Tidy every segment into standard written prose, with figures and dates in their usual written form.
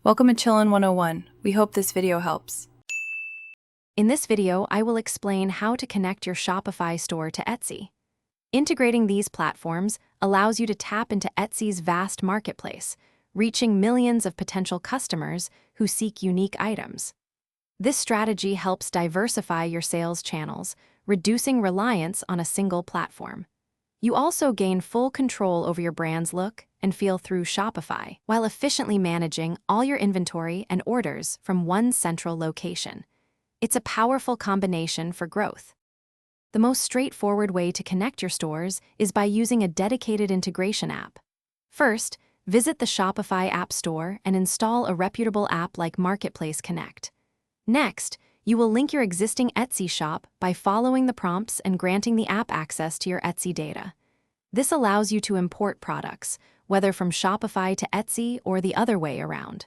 Welcome to Chillin' 101. We hope this video helps. In this video, I will explain how to connect your Shopify store to Etsy. Integrating these platforms allows you to tap into Etsy's vast marketplace, reaching millions of potential customers who seek unique items. This strategy helps diversify your sales channels, reducing reliance on a single platform. You also gain full control over your brand's look and feel through Shopify, while efficiently managing all your inventory and orders from one central location. It's a powerful combination for growth. The most straightforward way to connect your stores is by using a dedicated integration app. First, visit the Shopify App Store and install a reputable app like Marketplace Connect. Next, you will link your existing Etsy shop by following the prompts and granting the app access to your Etsy data. This allows you to import products, whether from Shopify to Etsy or the other way around.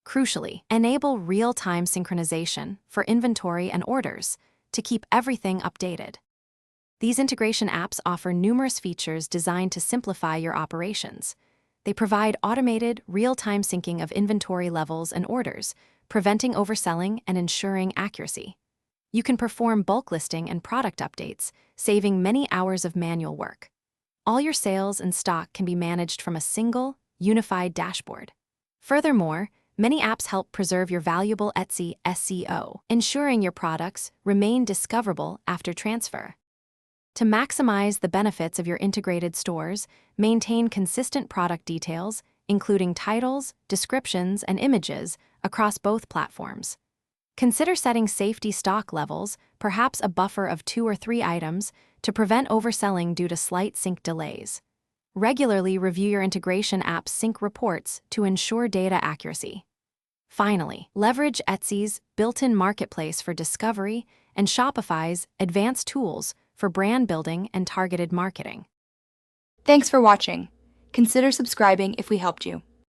Crucially, enable real-time synchronization for inventory and orders to keep everything updated. These integration apps offer numerous features designed to simplify your operations. They provide automated, real-time syncing of inventory levels and orders, preventing overselling and ensuring accuracy. You can perform bulk listing and product updates, saving many hours of manual work. All your sales and stock can be managed from a single, unified dashboard. Furthermore, many apps help preserve your valuable Etsy SEO, ensuring your products remain discoverable after transfer. To maximize the benefits of your integrated stores, maintain consistent product details, including titles, descriptions, and images, across both platforms. Consider setting safety stock levels, perhaps a buffer of 2 or 3 items, to prevent overselling due to slight sync delays. Regularly review your integration app's sync reports to ensure data accuracy. Finally, leverage Etsy's built-in marketplace for discovery and Shopify's advanced tools for brand building and targeted marketing. Thanks for watching. Consider subscribing if we helped you.